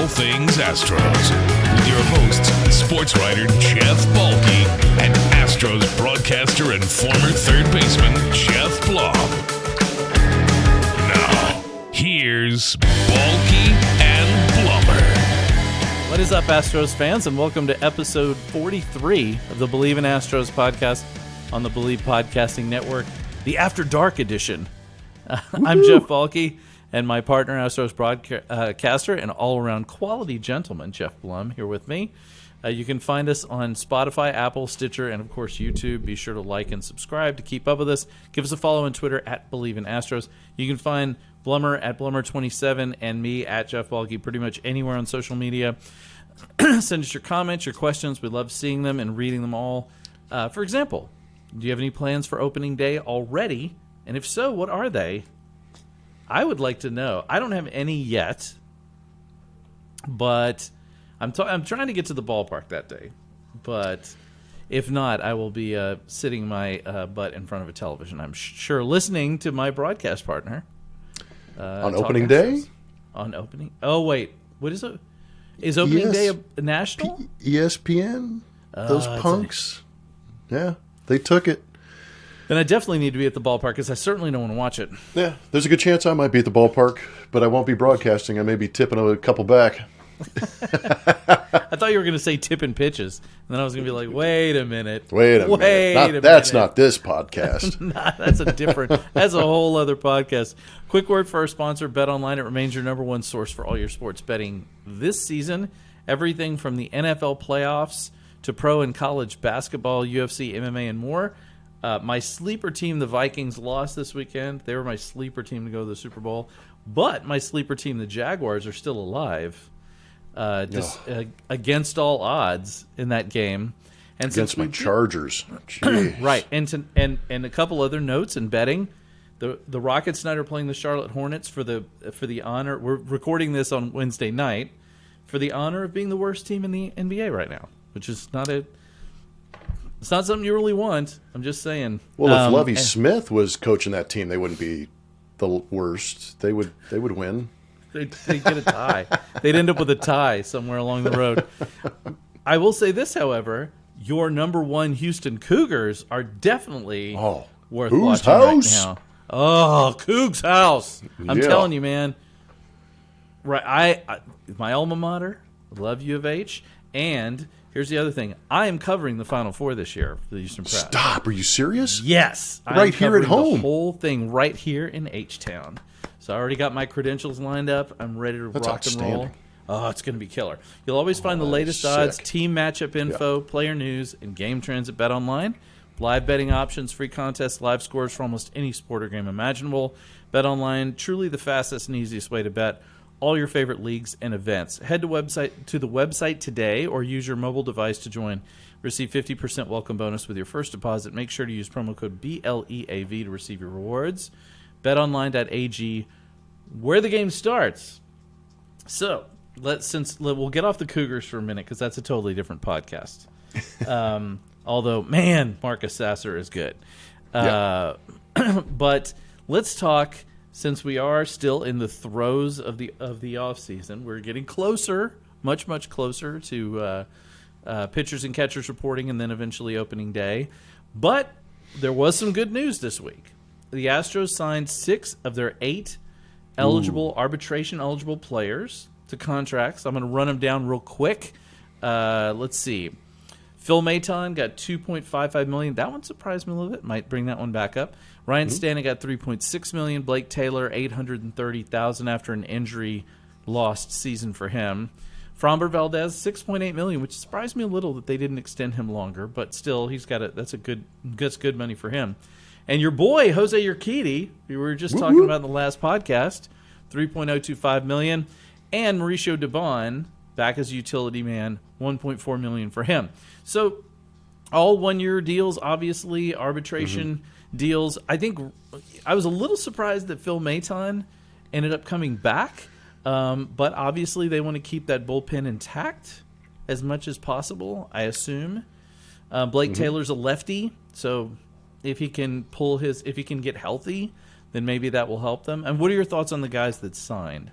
all things Astros with your hosts, sports writer Jeff Balke and Astros broadcaster and former third baseman Jeff Blum. Now, here's Balke and Blummer. What is up, Astros fans, and welcome to episode 43 of the Believe in Astros podcast on the Believe Podcasting Network, the After Dark edition. I'm Jeff Balke, and my partner, Astros broadcaster and all-around quality gentleman, Jeff Blum, here with me. You can find us on Spotify, Apple, Stitcher, and, of course, YouTube. Be sure to like and subscribe to keep up with us. Give us a follow on Twitter at Believe in Astros. You can find Blummer at Blummer27 and me at Jeff Balke pretty much anywhere on social media. Send us your comments, your questions. We love seeing them and reading them all. For example, do you have any plans for opening day already? And if so, what are they? I would like to know. I don't have any yet, but I'm trying to get to the ballpark that day. But if not, I will be sitting my butt in front of a television, I'm sure, listening to my broadcast partner. On opening day? On opening? Oh, wait. What is it? Is opening day a national? ESPN? Those punks. Yeah, they took it. Then I definitely need to be at the ballpark because I certainly don't want to watch it. Yeah, there's a good chance I might be at the ballpark, but I won't be broadcasting. I may be tipping a couple back. I thought you were going to say tipping pitches. And then I was going to be like, wait a minute. That's not this podcast. Nah, that's a whole other podcast. Quick word for our sponsor, BetOnline. It remains your number one source for all your sports betting this season. Everything from the NFL playoffs to pro and college basketball, UFC, MMA, and more. My sleeper team, the Vikings, lost this weekend. They were my sleeper team to go to the Super Bowl. But my sleeper team, the Jaguars, are still alive. Against all odds in that game. And against my Chargers. Jeez. Right. And a couple other notes in betting. The Rockets tonight are playing the Charlotte Hornets for the honor. We're recording this on Wednesday night for the honor of being the worst team in the NBA right now, which is it's not something you really want. I'm just saying. Well, if Lovie Smith was coaching that team, they wouldn't be the worst. They would win. They'd get a tie. They'd end up with a tie somewhere along the road. I will say this, however. Your number one Houston Cougars are definitely worth watching right now. Oh, Cougs house. I'm telling you, man. Right, my alma mater, love U of H, and here's the other thing. I am covering the Final Four this year for the Houston Press. Stop. Are you serious? Yes. Right here at home. The whole thing right here in H-Town. So I already got my credentials lined up. I'm ready to rock and roll. Oh, it's going to be killer. You'll always find the latest odds, team matchup info, player news, and game trends at BetOnline. Live betting options, free contests, live scores for almost any sport or game imaginable. BetOnline, truly the fastest and easiest way to bet all your favorite leagues and events. Head to the website today or use your mobile device to join. Receive 50% welcome bonus with your first deposit. Make sure to use promo code BLEAV to receive your rewards. BetOnline.ag, where the game starts. So, we'll get off the Cougars for a minute because that's a totally different podcast. Although, man, Marcus Sasser is good. But let's talk. Since we are still in the throes of the off season, we're getting closer, much closer to pitchers and catchers reporting, and then eventually opening day. But there was some good news this week. The Astros signed 6 of their 8 arbitration-eligible players to contracts. I'm going to run them down real quick. Let's see. Phil Maton got $2.55 million. That one surprised me a little bit. Might bring that one back up. Ryan Stanton got $3.6 million. Blake Taylor, $830,000 after an injury-lost season for him. Framber Valdez, $6.8 million, which surprised me a little that they didn't extend him longer. But still, that's good money for him. And your boy, Jose Urquidy, we were just talking about in the last podcast, $3.025 million. And Mauricio Dubon, back as a utility man, $1.4 million for him. So all one-year deals, obviously, arbitration deals. I think I was a little surprised that Phil Maton ended up coming back, but obviously they want to keep that bullpen intact as much as possible, I assume. Blake Taylor's a lefty, so if he can get healthy, then maybe that will help them. And what are your thoughts on the guys that signed?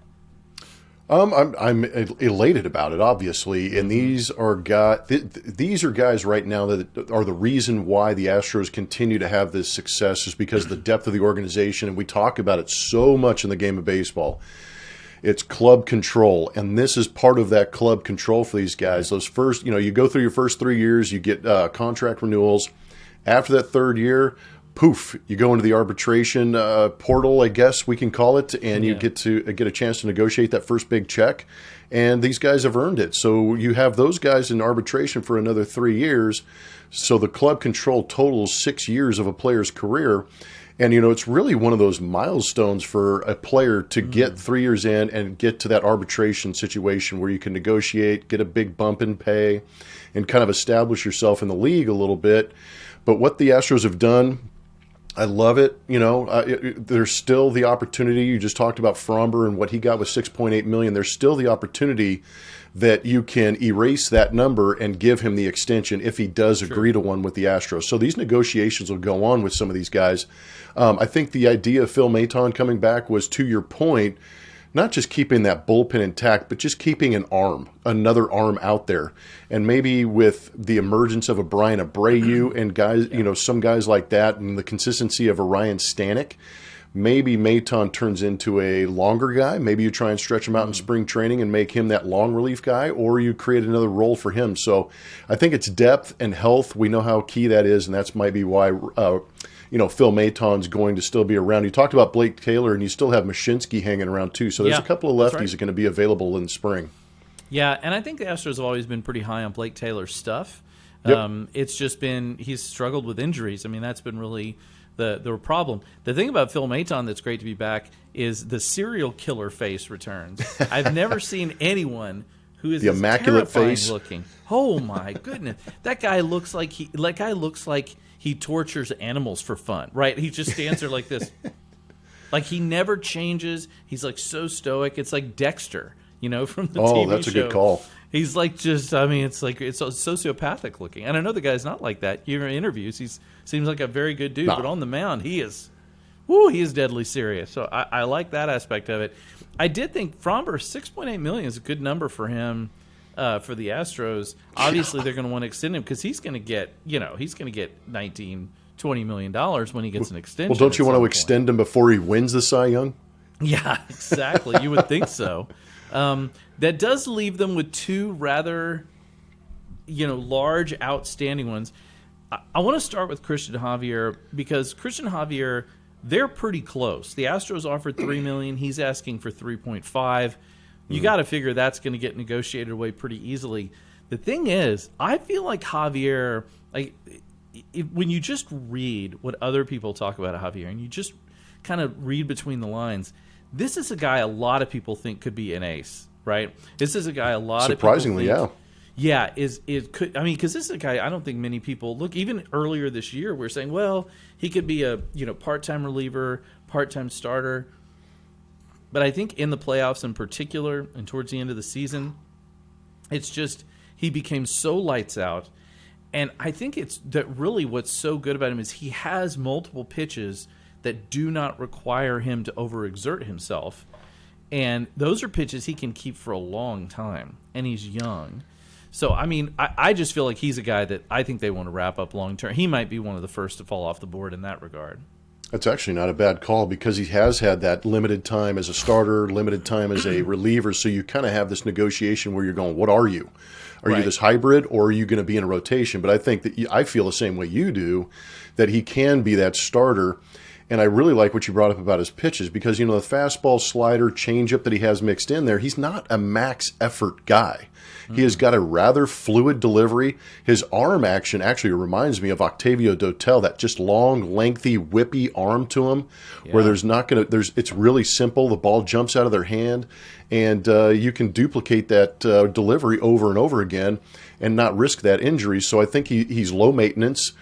I'm elated about it, obviously, and these are guys right now that are the reason why the Astros continue to have this success, is because of the depth of the organization, and we talk about it so much in the game of baseball. It's club control, and this is part of that club control for these guys. Those first, you go through your first 3 years, you get contract renewals. After that third year, poof, you go into the arbitration portal, I guess we can call it, and you get a chance to negotiate that first big check. And these guys have earned it. So you have those guys in arbitration for another 3 years. So the club control totals 6 years of a player's career. And, it's really one of those milestones for a player to get 3 years in and get to that arbitration situation where you can negotiate, get a big bump in pay, and kind of establish yourself in the league a little bit. But what the Astros have done, I love it. There's still the opportunity. You just talked about Fromber and what he got with $6.8 million. There's still the opportunity that you can erase that number and give him the extension if he does agree to one with the Astros. So these negotiations will go on with some of these guys. I think the idea of Phil Maton coming back was, to your point, not just keeping that bullpen intact, but just keeping another arm out there. And maybe with the emergence of a Brian Abreu and guys, some guys like that, and the consistency of a Ryan Stanek, maybe Maton turns into a longer guy. Maybe you try and stretch him out in spring training and make him that long relief guy, or you create another role for him. So I think it's depth and health. We know how key that is, and that's might be why Phil Maton's going to still be around. You talked about Blake Taylor, and you still have Mashinsky hanging around too. So there's a couple of lefties that are going to be available in the spring. Yeah, and I think the Astros have always been pretty high on Blake Taylor's stuff. Yep. It's just been he's struggled with injuries. I mean, that's been really the problem. The thing about Phil Maton that's great to be back is the serial killer face returns. I've never seen anyone who is the immaculate face looking. Oh my goodness, that guy looks like he tortures animals for fun, right? He just stands there like this. Like he never changes. He's like so stoic. It's like Dexter, from the TV show. Oh, that's a good call. He's like it's sociopathic looking. And I know the guy's not like that. You hear interviews, he seems like a very good dude, but on the mound, he is deadly serious. So I like that aspect of it. I did think Fromber, $6.8 million is a good number for him. For the Astros, obviously they're going to want to extend him because he's going to get $19-20 million when he gets an extension. Well, don't you want to extend him before he wins the Cy Young? Yeah, exactly. You would think so. That does leave them with two rather, large, outstanding ones. I want to start with Christian Javier because Christian Javier, they're pretty close. The Astros offered $3 million. He's asking for $3.5. You got to figure that's going to get negotiated away pretty easily. The thing is, I feel like Javier, when you just read what other people talk about Javier and you just kind of read between the lines, this is a guy a lot of people think could be an ace, right? This is a guy a lot of people surprisingly, think, yeah, because this is a guy I don't think many people look. Even earlier this year, we're saying, well, he could be a part-time reliever, part-time starter. But I think in the playoffs in particular and towards the end of the season, it's just he became so lights out. And I think it's that really what's so good about him is he has multiple pitches that do not require him to overexert himself. And those are pitches he can keep for a long time. And he's young. So, I just feel like he's a guy that I think they want to wrap up long term. He might be one of the first to fall off the board in that regard. That's actually not a bad call because he has had that limited time as a starter, limited time as a reliever. So you kind of have this negotiation where you're going, what are you? Are you this hybrid or are you going to be in a rotation? But I think that I feel the same way you do, that he can be that starter. And I really like what you brought up about his pitches because, the fastball, slider, changeup that he has mixed in there, he's not a max effort guy. He has got a rather fluid delivery. His arm action actually reminds me of Octavio Dotel, that just long, lengthy, whippy arm to him, where it's really simple. The ball jumps out of their hand, and you can duplicate that delivery over and over again and not risk that injury. So I think he's low maintenance.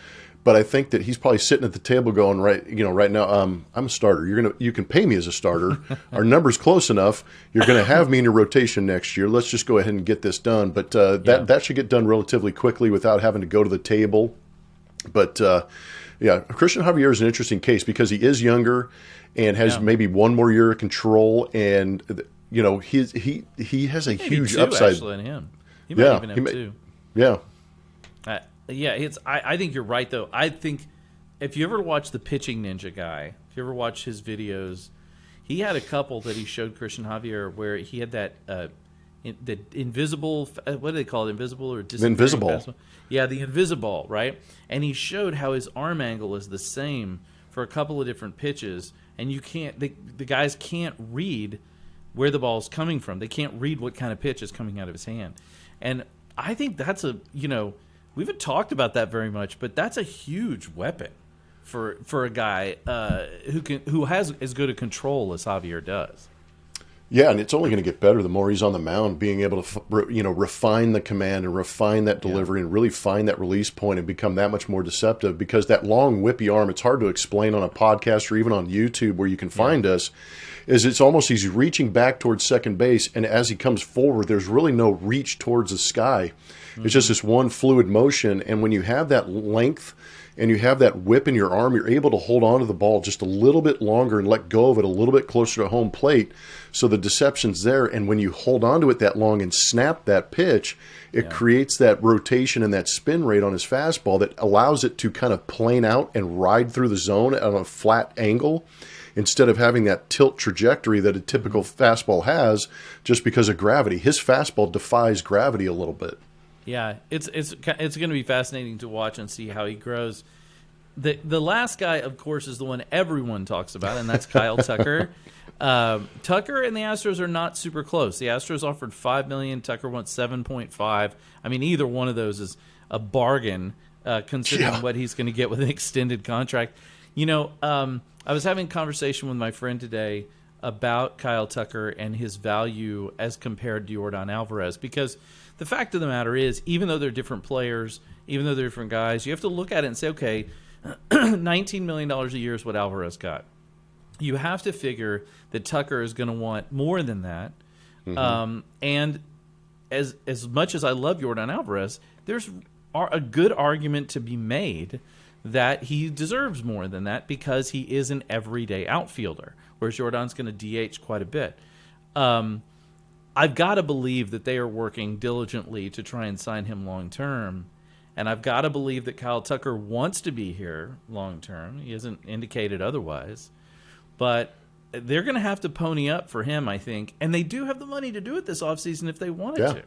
But I think that he's probably sitting at the table going, right now, I'm a starter. You can pay me as a starter. Our number's close enough. You're going to have me in your rotation next year. Let's just go ahead and get this done. But that should get done relatively quickly without having to go to the table. But Christian Javier is an interesting case because he is younger and has maybe one more year of control. And he has a Maybe huge two, upside. actually, in him. He might even have two. Yeah. I think you're right, though. I think if you ever watch the Pitching Ninja guy, if you ever watch his videos, he had a couple that he showed Christian Javier where he had that the invisible, what do they call it, invisible or Invisible. fastball? Yeah, the invisible, right? And he showed how his arm angle is the same for a couple of different pitches, and the guys can't read where the ball's coming from. They can't read what kind of pitch is coming out of his hand. And I think that's we haven't talked about that very much, but that's a huge weapon for a guy who has as good a control as Javier does. Yeah, and it's only going to get better the more he's on the mound, being able to refine the command and refine that delivery and really find that release point and become that much more deceptive, because that long whippy arm, it's hard to explain on a podcast or even on YouTube where you can find us, is it's almost he's reaching back towards second base, and as he comes forward, there's really no reach towards the sky. Mm-hmm. It's just this one fluid motion, and when you have that length and you have that whip in your arm, you're able to hold on to the ball just a little bit longer and let go of it a little bit closer to home plate. So the deception's there. And when you hold on to it that long and snap that pitch, it creates that rotation and that spin rate on his fastball that allows it to kind of plane out and ride through the zone on a flat angle instead of having that tilt trajectory that a typical fastball has just because of gravity. His fastball defies gravity a little bit. Yeah, it's going to be fascinating to watch and see how he grows. The last guy, of course, is the one everyone talks about, and that's Kyle Tucker. Tucker and the Astros are not super close. The Astros offered $5 million. Tucker wants $7.5. I mean, either one of those is a bargain considering what he's going to get with an extended contract. I was having a conversation with my friend today about Kyle Tucker and his value as compared to Yordan Alvarez, because the fact of the matter is, even though they're different players, even though they're different guys, you have to look at it and say, okay, $19 million a year is what Alvarez got. You have to figure that Tucker is going to want more than that. Mm-hmm. And as much as I love Yordan Alvarez, there's a good argument to be made that he deserves more than that because he is an everyday outfielder, whereas Yordan's going to DH quite a bit. I've got to believe that they are working diligently to try and sign him long term. And I've got to believe that Kyle Tucker wants to be here long term. He hasn't indicated otherwise. But they're going to have to pony up for him, I think. And they do have the money to do it this offseason if they wanted to.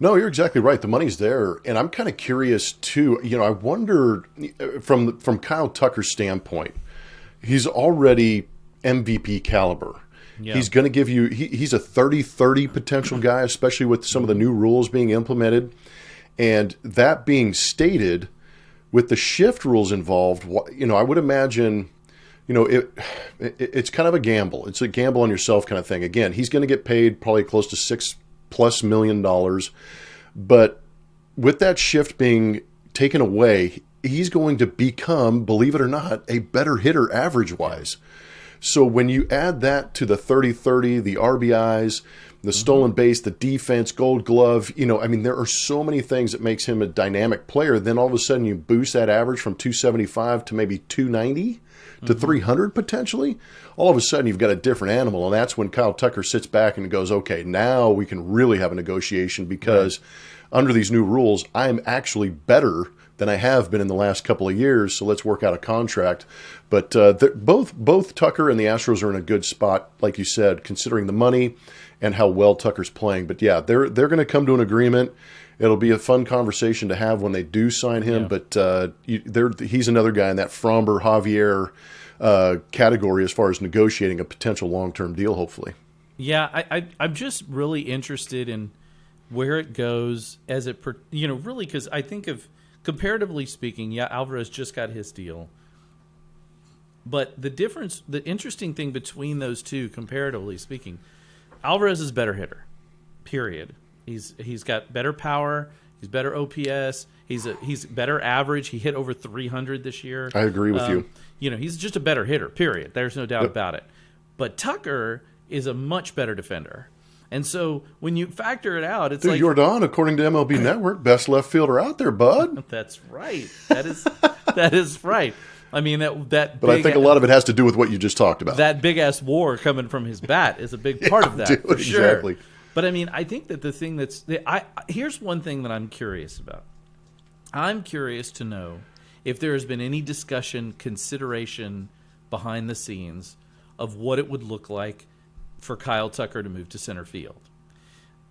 No, you're exactly right. The money's there. And I'm kind of curious, too. I wonder, from Kyle Tucker's standpoint, he's already MVP caliber. Yeah. He's going to give you – he's a 30-30 potential guy, especially with some of the new rules being implemented. And that being stated, with the shift rules involved, I would imagine, it's kind of a gamble. It's a gamble on yourself kind of thing. Again, he's going to get paid probably close to $6+ million. But with that shift being taken away, he's going to become, believe it or not, a better hitter average-wise. So when you add that to the 30-30, the RBIs, the stolen base, the defense, Gold Glove, there are so many things that makes him a dynamic player. Then all of a sudden you boost that average from 275 to maybe 290 to 300 potentially. All of a sudden you've got a different animal, and that's when Kyle Tucker sits back and goes, okay, now we can really have a negotiation because under these new rules, I'm actually better than I have been in the last couple of years, so let's work out a contract. But both Tucker and the Astros are in a good spot, like you said, considering the money and how well Tucker's playing. But yeah, they're going to come to an agreement. It'll be a fun conversation to have when they do sign him. Yeah. But he's another guy in that Fromber Javier category as far as negotiating a potential long-term deal, hopefully. Yeah, I'm just really interested in where it goes as it, really, because I think of, comparatively speaking, Alvarez just got his deal. But the interesting thing between those two, comparatively speaking, Alvarez is a better hitter, period. He's got better power. He's better OPS. He's better average. He hit over 300 this year. I agree with you. He's just a better hitter, period. There's no doubt about it. But Tucker is a much better defender. And so when you factor it out, it's like Yordan, according to MLB Network, best left fielder out there, bud. That's right. That is right. I mean, that. But I think a lot of it has to do with what you just talked about. That big ass war coming from his bat is a big part of that, for sure. Exactly. But I mean, I think that the thing here's one thing that I'm curious about. I'm curious to know if there has been any discussion, consideration behind the scenes of what it would look like for Kyle Tucker to move to center field.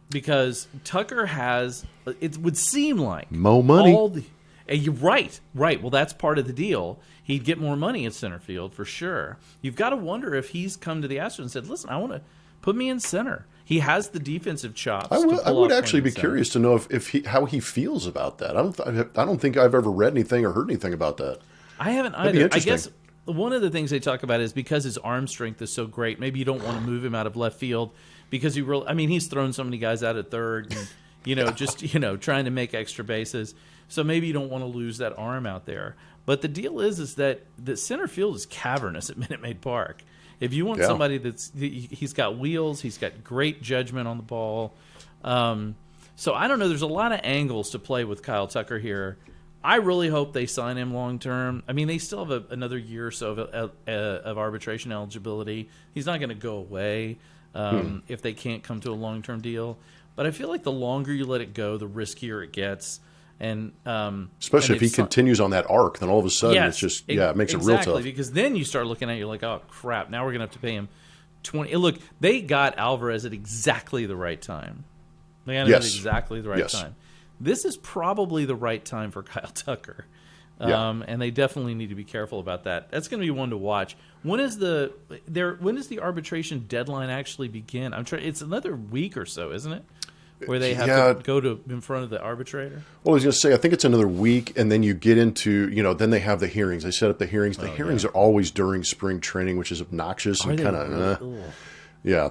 Because Tucker has, it would seem like, more money. You're right. Well, that's part of the deal. He'd get more money at center field for sure. You've got to wonder if he's come to the Astros and said, listen, I want to put me in center. He has the defensive chops. I would actually be curious to know how he feels about that. I don't think I've ever read anything or heard anything about that. I haven't either. I guess one of the things they talk about is because his arm strength is so great, maybe you don't want to move him out of left field because he's thrown so many guys out at third and, just trying to make extra bases. So maybe you don't want to lose that arm out there. But the deal is that the center field is cavernous at Minute Maid Park. If you want somebody he's got wheels, he's got great judgment on the ball. So I don't know. There's a lot of angles to play with Kyle Tucker here. I really hope they sign him long term. I mean, they still have another year or so of arbitration eligibility. He's not going to go away if they can't come to a long term deal. But I feel like the longer you let it go, the riskier it gets. And especially if he continues on that arc, then all of a sudden it's just it makes it real tough. Because then you start looking at it, you're like, oh crap, now we're gonna have to pay him $20. Look, they got Alvarez at exactly the right time. They got him at exactly the right time. This is probably the right time for Kyle Tucker, and they definitely need to be careful about that. That's going to be one to watch. When does the arbitration deadline actually begin? It's another week or so, isn't it? Where they have to go in front of the arbitrator? Well, I was going to say, I think it's another week, and then you get into, then they have the hearings. They set up the hearings. The hearings are always during spring training, which is obnoxious and kind of,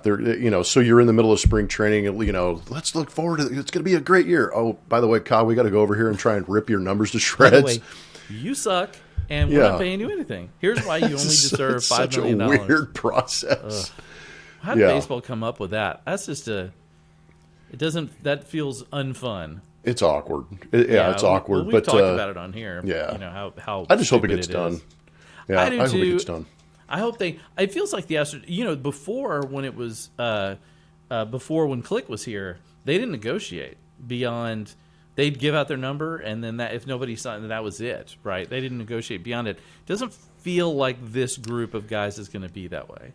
they're, so you're in the middle of spring training, and, let's look forward to it. It's going to be a great year. Oh, by the way, Kyle, we got to go over here and try and rip your numbers to shreds. By the way, you suck, and we're not paying you anything. Here's why you only deserve $5 million. Such a weird process. How did baseball come up with that? That's just that feels unfun. It's awkward. It's awkward. We've talked about it on here. Yeah. How I just hope it gets done. Yeah, I do hope too. it gets done. I hope it feels like the Astros, before when it was, before when Click was here, they didn't negotiate beyond, they'd give out their number and then if nobody signed, then that was it, right? They didn't negotiate beyond it. It doesn't feel like this group of guys is going to be that way.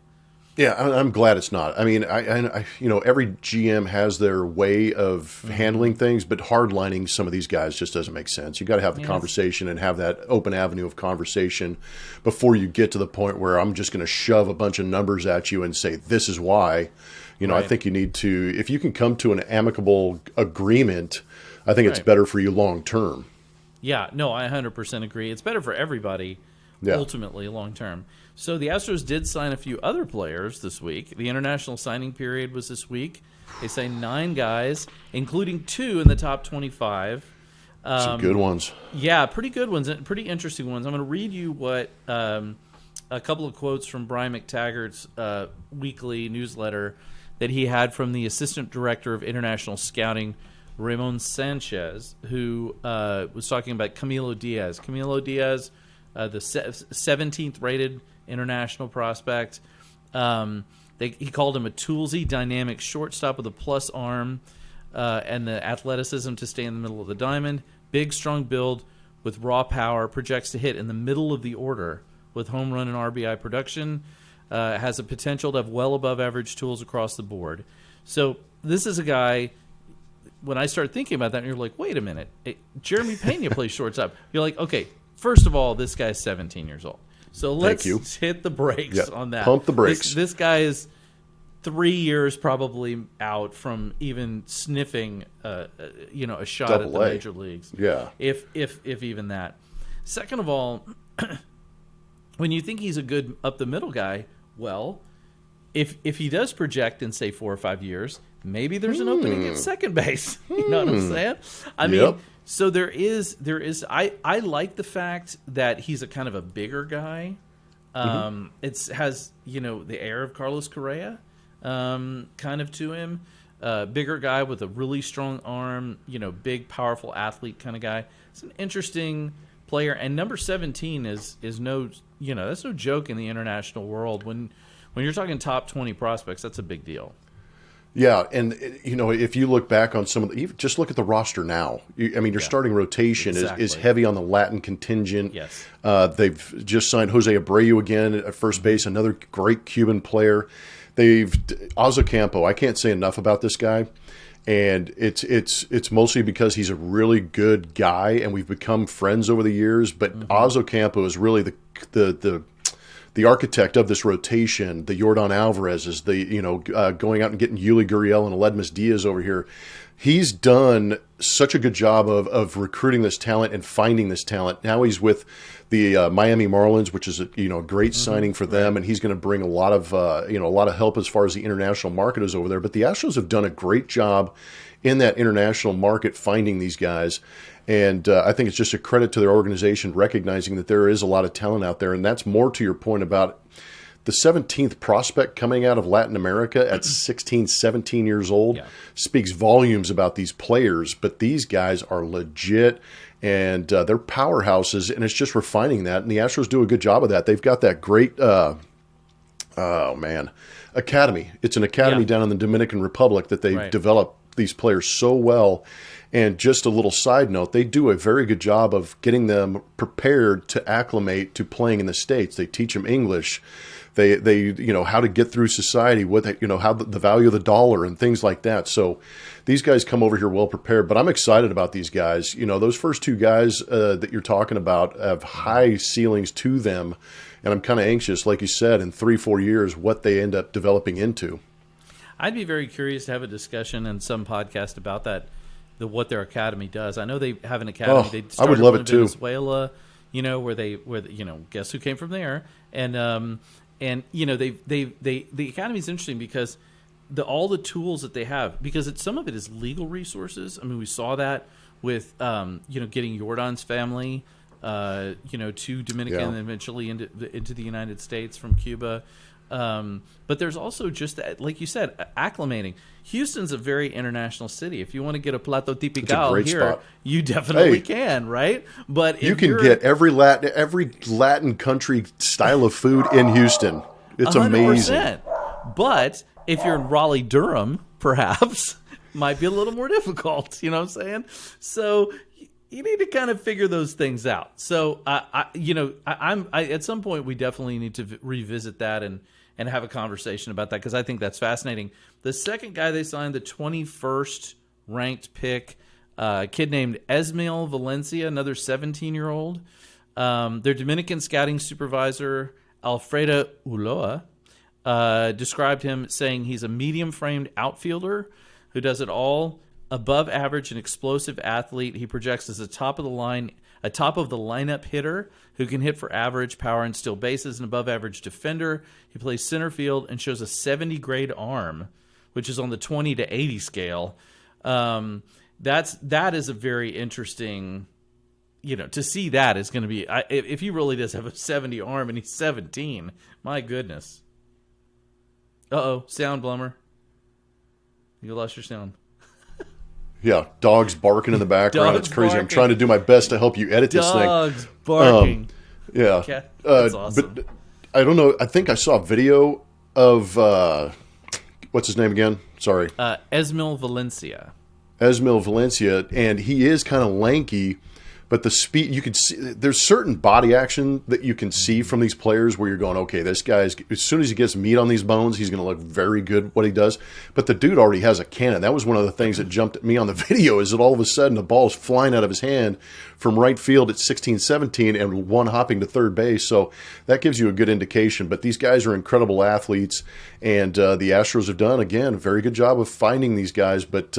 Yeah, I'm glad it's not. I mean, I every GM has their way of handling things, but hardlining some of these guys just doesn't make sense. You got to have the conversation and have that open avenue of conversation before you get to the point where I'm just going to shove a bunch of numbers at you and say this is why. I think you need to, if you can come to an amicable agreement, I think it's better for you long term. Yeah, no, I 100% agree. It's better for everybody ultimately long term. So the Astros did sign a few other players this week. The international signing period was this week. They signed 9 guys, including 2 in the top 25. Some good ones. Yeah, pretty good ones, pretty interesting ones. I'm going to read you what a couple of quotes from Brian McTaggart's weekly newsletter that he had from the assistant director of international scouting, Ramon Sanchez, who was talking about Camilo Diaz. Camilo Diaz, the 17th rated international prospect. He called him a toolsy, dynamic shortstop with a plus arm and the athleticism to stay in the middle of the diamond. Big, strong build with raw power. Projects to hit in the middle of the order with home run and RBI production. Has a potential to have well above average tools across the board. So this is a guy, when I start thinking about that, and you're like, wait a minute, Jeremy Pena plays shortstop. You're like, okay, first of all, this guy's 17 years old. So let's hit the brakes on that. Pump the brakes. This guy is 3 years probably out from even sniffing, a shot at the major leagues. Yeah. If even that. Second of all, when you think he's a good up the middle guy, well, if he does project in say 4 or 5 years, maybe there's an opening at second base. You know what I'm saying? I mean. So there is. I like the fact that he's a kind of a bigger guy. It has the air of Carlos Correa, kind of to him. Bigger guy with a really strong arm. Big, powerful athlete kind of guy. It's an interesting player, and number 17 is no, that's no joke in the international world. When you're talking top 20 prospects, that's a big deal. Yeah, and if you look back on some of the, just look at the roster now. Your starting rotation is heavy on the Latin contingent. Yes. They've just signed Jose Abreu again at first base, another great Cuban player. They've Ocampo. I can't say enough about this guy, and it's mostly because he's a really good guy, and we've become friends over the years. But Ocampo is really the architect of this rotation. The Yordan Alvarez is going out and getting Yuli Gurriel and Aledmus Diaz over here. He's done such a good job of recruiting this talent and finding this talent. Now he's with the Miami Marlins, which is a great signing for them, and he's going to bring a lot of help as far as the international market is over there. But the Astros have done a great job in that international market finding these guys. And I think it's just a credit to their organization recognizing that there is a lot of talent out there. And that's more to your point about the 17th prospect coming out of Latin America at 16, 17 years old speaks volumes about these players. But these guys are legit, and they're powerhouses, and it's just refining that. And the Astros do a good job of that. They've got that great academy. It's an academy down in the Dominican Republic that they've developed these players so well. And just a little side note, they do a very good job of getting them prepared to acclimate to playing in the States. They teach them English. They how to get through society, how the value of the dollar and things like that. So these guys come over here well prepared. But I'm excited about these guys. Those first two guys that you're talking about have high ceilings to them. And I'm kind of anxious, like you said, in 3-4 years, what they end up developing into. I'd be very curious to have a discussion in some podcast about that. What their academy does. I know they have an academy. They started I would love it too. Venezuela, where guess who came from there? And the academy is interesting because all the tools that they have, because some of it is legal resources. I mean, we saw that with getting Yordan's family, to Dominican and eventually into the United States from Cuba. But there's also just, like you said, acclimating. Houston's a very international city. If you want to get a plato típico here, spot. You definitely can, right? But you can get every Latin country style of food in Houston. It's 100%. Amazing. But if you're in Raleigh, Durham, perhaps might be a little more difficult. You know what I'm saying? So you need to kind of figure those things out. So I at some point we definitely need to revisit that and have a conversation about that, because I think that's fascinating. The second guy they signed, the 21st ranked pick, a kid named Esmail Valencia, another 17-year-old. Their Dominican scouting supervisor, Alfredo Ulloa, described him saying he's a medium-framed outfielder who does it all, above average and explosive athlete. He projects as a top of the lineup hitter who can hit for average power and steal bases, and above average defender. He plays center field and shows a 70 grade arm, which is on the 20 to 80 scale. That is a very interesting, to see that is going to be, if he really does have a 70 arm and he's 17, my goodness. Sound blummer. You lost your sound. Yeah, dogs barking in the background. It's crazy. I'm trying to do my best to help you edit this thing. Dogs barking. Yeah. That's awesome. But I don't know. I think I saw a video of, what's his name again? Sorry. Esmail Valencia. Esmail Valencia, and he is kind of lanky, but the speed, you could see, there's certain body action that you can see from these players where you're going, okay, this guy's, as soon as he gets meat on these bones, he's going to look very good what he does. But the dude already has a cannon. That was one of the things that jumped at me on the video, is that all of a sudden the ball is flying out of his hand from right field at 16, 17 and one hopping to third base. So that gives you a good indication. But these guys are incredible athletes, and the Astros have done, again, a very good job of finding these guys. But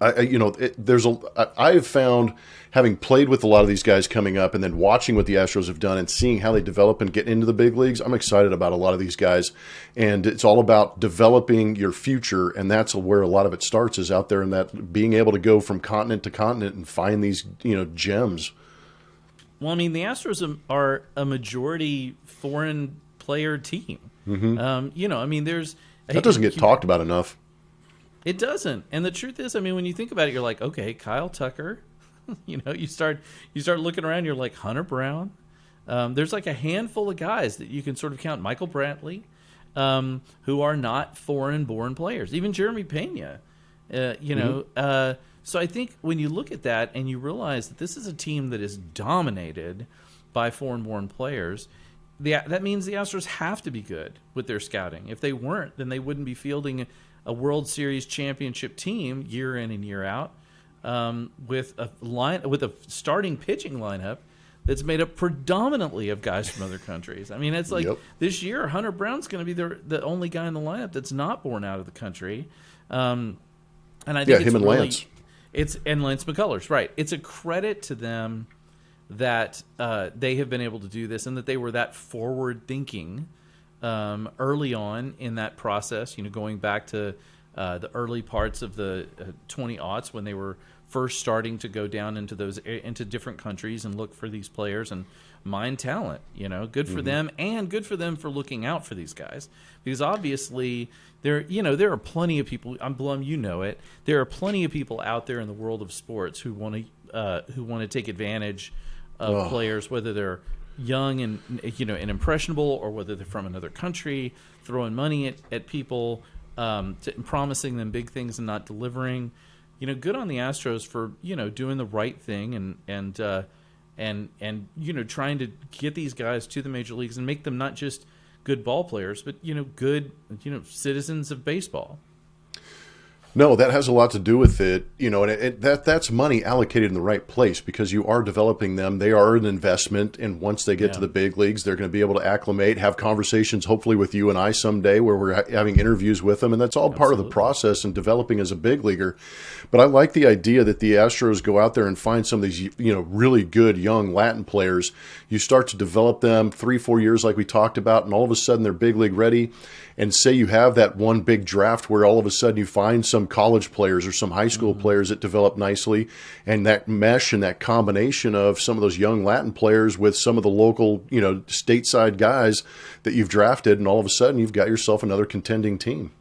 I have found, having played with a lot of these guys coming up and then watching what the Astros have done and seeing how they develop and get into the big leagues, I'm excited about a lot of these guys. And it's all about developing your future, and that's where a lot of it starts, is out there in that being able to go from continent to continent and find these, gems. Well, I mean, the Astros are a majority foreign player team. Mm-hmm. There's... That doesn't get talked about enough. It doesn't. And the truth is, when you think about it, you're like, okay, Kyle Tucker, You start looking around. You're like Hunter Brown. There's like a handful of guys that you can sort of count. Michael Brantley, who are not foreign-born players. Even Jeremy Pena. So I think when you look at that and you realize that this is a team that is dominated by foreign-born players, that means the Astros have to be good with their scouting. If they weren't, then they wouldn't be fielding a World Series championship team year in and year out with a starting pitching lineup that's made up predominantly of guys from other countries. I mean, it's like this year, Hunter Brown's going to be the only guy in the lineup that's not born out of the country. And I think him and Lance. And Lance McCullers, right. It's a credit to them that they have been able to do this and that they were that forward-thinking early on in that process, going back to the early parts of the 20-aughts when they were first starting to go down into different countries and look for these players and mine talent. Good for them, and good for them for looking out for these guys, because obviously there are plenty of people. I'm Blum, it. There are plenty of people out there in the world of sports who want to take advantage of players, whether they're young and and impressionable, or whether they're from another country, throwing money at people, promising them big things and not delivering. Good on the Astros for doing the right thing and trying to get these guys to the major leagues and make them not just good ball players, but good citizens of baseball. No, that has a lot to do with it, and that's money allocated in the right place, because you are developing them. They are an investment, and once they get to the big leagues, they're going to be able to acclimate, have conversations, hopefully with you and I someday, where we're having interviews with them, and that's all part of the process in developing as a big leaguer. But I like the idea that the Astros go out there and find some of these, really good young Latin players. You start to develop them 3-4 years, like we talked about, and all of a sudden they're big league ready. And say you have that one big draft where all of a sudden you find some college players or some high school players that develop nicely, and that mesh and that combination of some of those young Latin players with some of the local, stateside guys that you've drafted, and all of a sudden you've got yourself another contending team.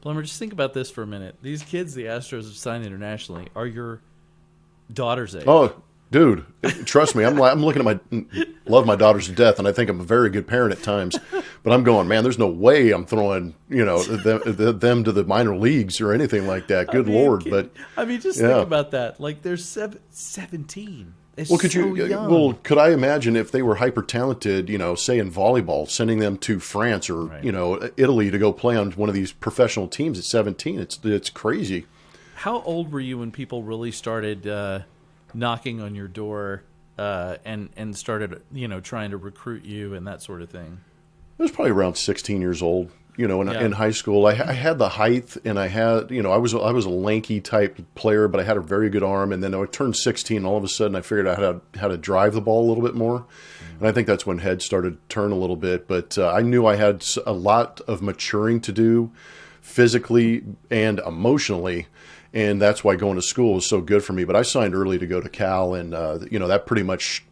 Plummer, just think about this for a minute. These kids the Astros have signed internationally are your daughter's age. Oh, dude, trust me, I'm looking at love my daughters to death, and I think I'm a very good parent at times. But I'm going, man, there's no way I'm throwing, them to the minor leagues or anything like that. Good Lord. But just think about that. Like, they're 17. It's young. Could I imagine if they were hyper talented, say in volleyball, sending them to France or, Italy to go play on one of these professional teams at 17? It's crazy. How old were you when people really started knocking on your door and started, trying to recruit you and that sort of thing? I was probably around 16 years old. In high school, I had the height, and I had, I was a lanky type player, but I had a very good arm. And then I turned 16, and all of a sudden I figured out how to drive the ball a little bit more. And I think that's when heads started to turn a little bit. But I knew I had a lot of maturing to do, physically and emotionally. And that's why going to school was so good for me. But I signed early to go to Cal, and that pretty much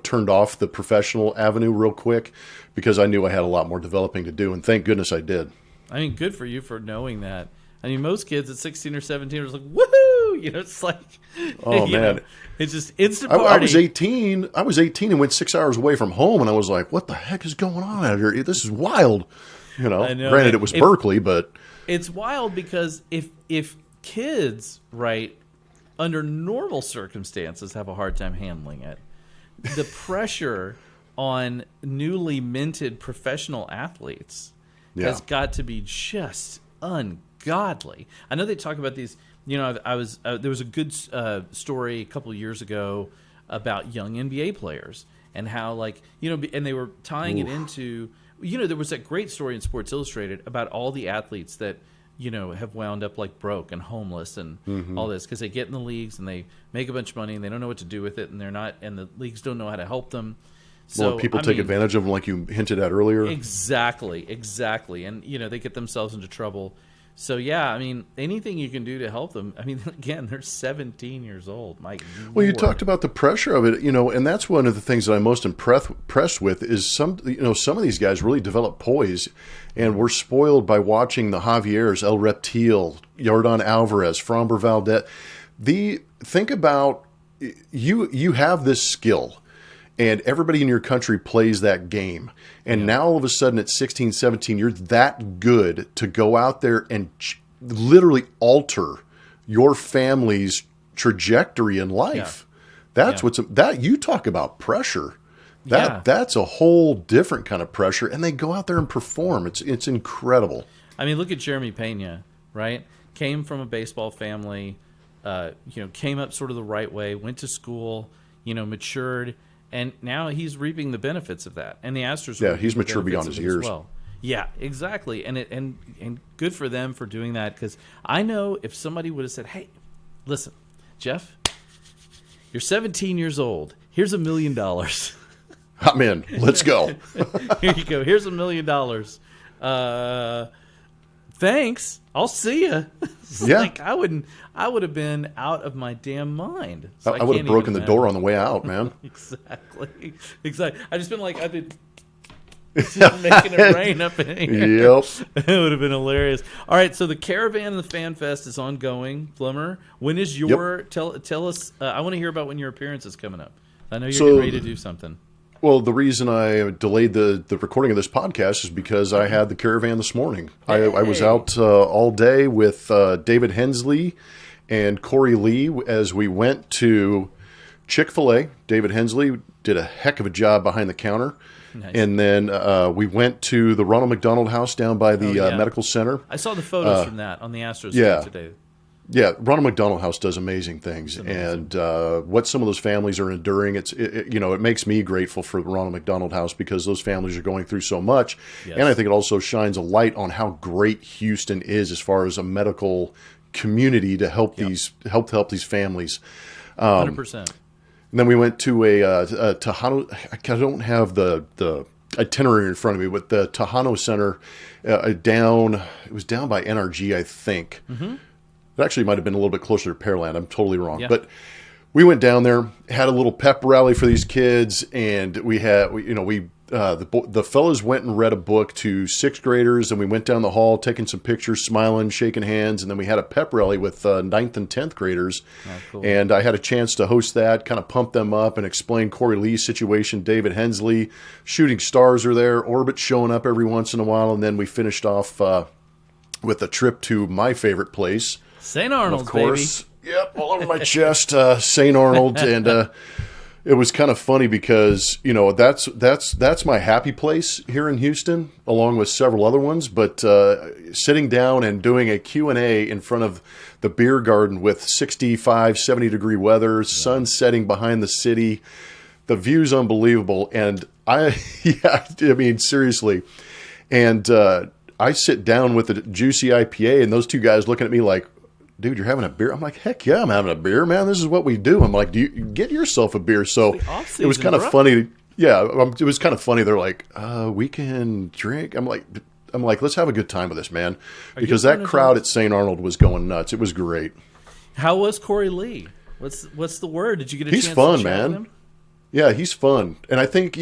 turned off the professional avenue real quick, because I knew I had a lot more developing to do, and thank goodness I did. I mean, good for you for knowing that. I mean, most kids at 16 or 17 are just like, woohoo! It's like, man, it's just instant party. I was 18. And went 6 hours away from home, and I was like, what the heck is going on out here? This is wild. I know, granted, it was Berkeley, but it's wild because if kids, right, under normal circumstances have a hard time handling it, the pressure on newly minted professional athletes has got to be just ungodly. I know they talk about these. There was a good story a couple of years ago about young NBA players and how, and they were tying it into, there was that great story in Sports Illustrated about all the athletes that have wound up like broke and homeless and all this because they get in the leagues and they make a bunch of money and they don't know what to do with it, and the leagues don't know how to help them. So people take advantage of them, like you hinted at earlier. Exactly, and they get themselves into trouble. So anything you can do to help them. I mean, again, they're 17 years old. My Well, you talked about the pressure of it, and that's one of the things that I'm most impressed with is some of these guys really develop poise, and we're spoiled by watching the Javiers, El Reptil, Yordan Alvarez, Framber Valdez. Think about you have this skill, and everybody in your country plays that game. And now all of a sudden at 16, 17, you're that good to go out there and literally alter your family's trajectory in life. That's that you talk about pressure. That's a whole different kind of pressure, and they go out there and perform. It's incredible. I mean, look at Jeremy Pena, right? Came from a baseball family, came up sort of the right way, went to school, matured, and now he's reaping the benefits of that. And the Astros, he's mature beyond his years. Well. Yeah, exactly. And good for them for doing that, because I know if somebody would have said, "Hey, listen, Jeff, you're 17 years old. Here's $1 million." I'm in. Let's go. Here you go. Here's $1 million. Thanks. I'll see you. Like I would have been out of my damn mind. So I would have broken the door on the way out, man. Exactly. I just been like, I've been making it rain up in here. Yep. It would have been hilarious. All right, so the Caravan and the Fan Fest is ongoing. Blummer, when is your tell us? I want to hear about when your appearance is coming up. I know you're getting ready to do something. Well, the reason I delayed the recording of this podcast is because I had the Caravan this morning. Hey. I was out all day with David Hensley and Corey Lee as we went to Chick-fil-A. David Hensley did a heck of a job behind the counter. Nice. And then we went to the Ronald McDonald House down by the medical center. I saw the photos from that on the Astros today. Yeah, Ronald McDonald House does amazing things, and what some of those families are enduring, it makes me grateful for the Ronald McDonald House because those families are going through so much, and I think it also shines a light on how great Houston is as far as a medical community to help these families. 100%. And then we went to a Tejano. I don't have the itinerary in front of me, but the Tejano Center it was down by NRG, I think. Mm-hmm. It actually might have been a little bit closer to Pearland. I'm totally wrong. Yeah. But we went down there, had a little pep rally for these kids, and the fellas went and read a book to sixth graders, and we went down the hall taking some pictures, smiling, shaking hands, and then we had a pep rally with ninth and 10th graders. Oh, cool. And I had a chance to host that, kind of pump them up and explain Corey Lee's situation, David Hensley, Shooting Stars are there, Orbit showing up every once in a while, and then we finished off with a trip to my favorite place, St. Arnold's, of course. Baby. Yep, all over my chest, St. Arnold, and it was kind of funny because that's my happy place here in Houston, along with several other ones. But sitting down and doing a Q&A in front of the beer garden with 65, 70 degree weather, sun setting behind the city, the view's unbelievable, and seriously, and I sit down with a juicy IPA, and those two guys looking at me like, "Dude, you're having a beer?" I'm like, "Heck yeah, I'm having a beer, man. This is what we do." I'm like, "Do you get yourself a beer?" So it was kind of funny. Yeah, it was kind of funny. They're like, "We can drink." I'm like, "Let's have a good time with this, man," because that crowd at St. Arnold was going nuts. It was great. How was Corey Lee? What's the word? Did you get a chance He's fun, to chat man. with him? Yeah, he's fun. And I think,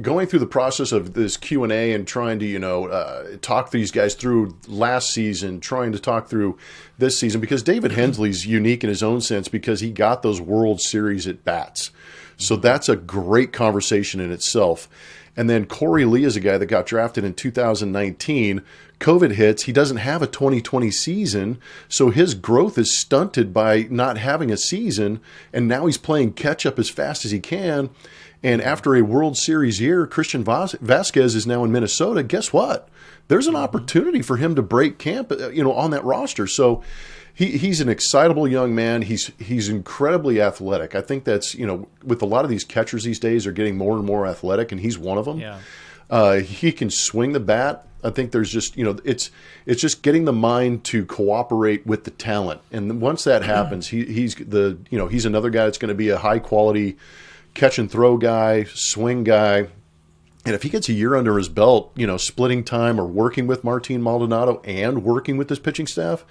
going through the process of this Q&A and trying to, talk these guys through last season, trying to talk through this season, because David Hensley's unique in his own sense because he got those World Series at bats. So that's a great conversation in itself. And then Corey Lee is a guy that got drafted in 2019. COVID hits. He doesn't have a 2020 season, so his growth is stunted by not having a season, and now he's playing catch-up as fast as he can. And after a World Series year, Christian Vasquez is now in Minnesota. Guess what? There's an opportunity for him to break camp, on that roster. So he's an excitable young man. He's incredibly athletic. I think that's, with a lot of these catchers these days are getting more and more athletic, and he's one of them. Yeah. He can swing the bat. I think there's just, it's just getting the mind to cooperate with the talent. And once that happens, he's another guy that's going to be a high quality catch and throw guy, swing guy. And if he gets a year under his belt, splitting time or working with Martin Maldonado and working with his pitching staff,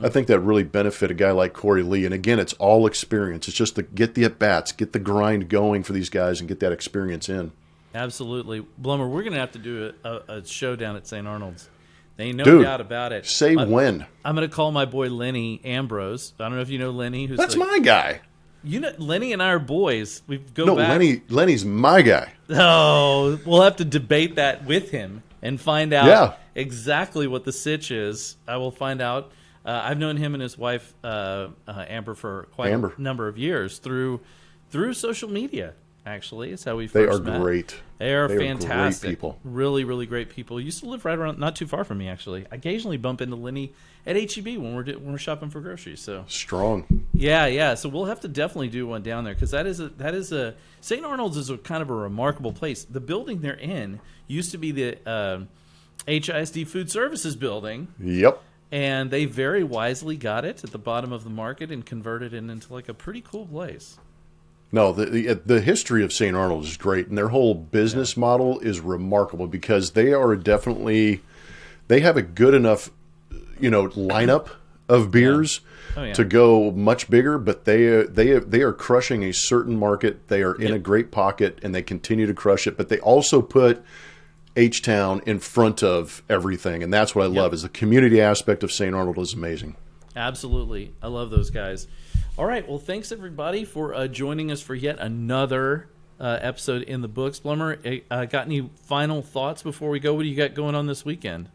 I think that really benefit a guy like Corey Lee. And again, it's all experience. It's just to get the at-bats, get the grind going for these guys and get that experience in. Absolutely. Blummer, we're going to have to do a show down at St. Arnold's. There ain't no doubt about it. Say when. I'm going to call my boy Lenny Ambrose. I don't know if you know Lenny. That's my guy. Lenny and I are boys. We go No, back. Lenny's my guy. Oh, we'll have to debate that with him and find out exactly what the sitch is. I will find out. I've known him and his wife, Amber, for quite a number of years through social media. Actually, is how we first met. They are great. They are fantastic. Great people. Really, really great people. Used to live right around, not too far from me, actually. I occasionally bump into Lenny at HEB when we're shopping for groceries. So strong. Yeah. So we'll have to definitely do one down there because that is a St. Arnold's is a kind of a remarkable place. The building they're in used to be the HISD Food Services building. Yep. And they very wisely got it at the bottom of the market and converted it into like a pretty cool place. No, the history of St. Arnold is great, and their whole business model is remarkable because they have a good enough, lineup of beers to go much bigger, but they are crushing a certain market. They are in a great pocket, and they continue to crush it. But they also put H-Town in front of everything, and that's what I love. Is the community aspect of St. Arnold is amazing. Absolutely, I love those guys. All right, well, thanks everybody for joining us for yet another episode in the books. Blummer, got any final thoughts before we go? What do you got going on this weekend?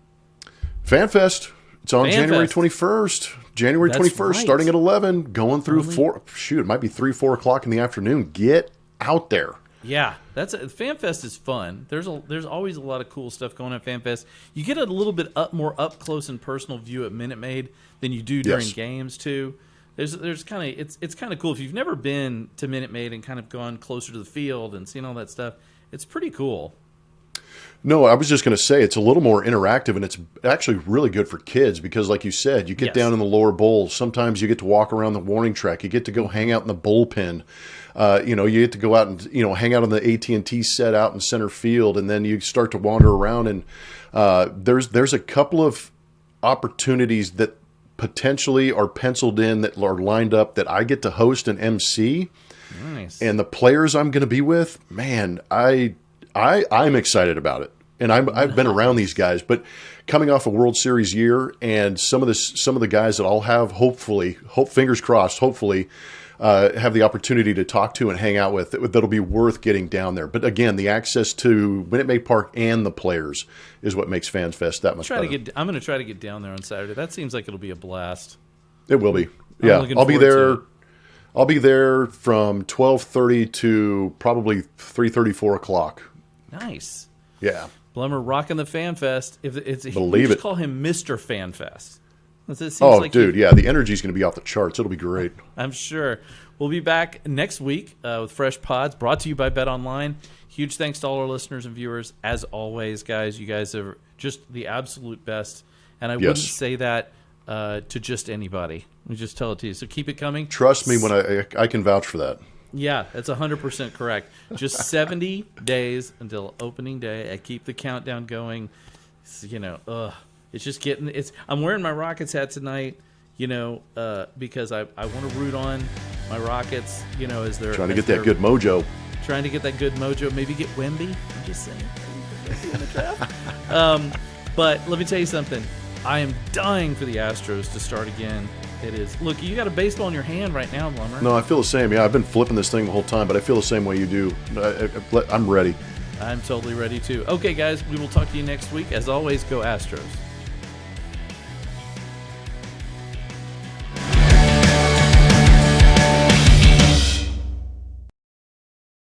FanFest. It's on January 21st. January 21st, right. Starting at 11, going through 4. Shoot, it might be 3, 4 o'clock in the afternoon. Get out there. Yeah, FanFest is fun. There's always a lot of cool stuff going on at FanFest. You get a little bit more up close and personal view at Minute Maid than you do during games too. There's kind of it's kind of cool if you've never been to Minute Maid and kind of gone closer to the field and seen all that stuff. It's pretty cool. No, I was just going to say it's a little more interactive, and it's actually really good for kids because, like you said, you get down in the lower bowl. Sometimes you get to walk around the warning track. You get to go hang out in the bullpen. You get to go out and hang out on the AT&T set out in center field, and then you start to wander around. And there's a couple of opportunities that potentially are penciled in that are lined up that I get to host and MC. Nice. And the players I'm going to be with, man, I'm excited about it. And I've been around these guys, but coming off a World Series year and some of the guys that I'll have fingers crossed, hopefully have the opportunity to talk to and hang out with, that'll be worth getting down there. But again, the access to Minute Maid Park and the players is what makes FanFest that much better. I'm going to try to get down there on Saturday. That seems like it'll be a blast. It will be. Yeah, I'll be there. I'll be there from 12:30 to probably 3:30, 4 o'clock. Nice. Yeah. Blummer rocking the FanFest. Believe it. Call him Mr. FanFest. Dude, yeah, the energy's going to be off the charts. It'll be great. I'm sure. We'll be back next week with fresh pods brought to you by Bet Online. Huge thanks to all our listeners and viewers. As always, guys, you guys are just the absolute best. And I wouldn't say that to just anybody. We just tell it to you. So keep it coming. Trust me when I can vouch for that. Yeah, that's 100% correct. Just 70 days until opening day. I keep the countdown going. It's just getting. I'm wearing my Rockets hat tonight. Because I want to root on my Rockets. As they're trying to get that good mojo. Trying to get that good mojo. Maybe get Wemby. I'm just saying. In the draft. But let me tell you something. I am dying for the Astros to start again. It is. Look, you got a baseball in your hand right now, Blummer. No, I feel the same. Yeah, I've been flipping this thing the whole time, but I feel the same way you do. I'm ready. I'm totally ready, too. Okay, guys, we will talk to you next week. As always, go Astros.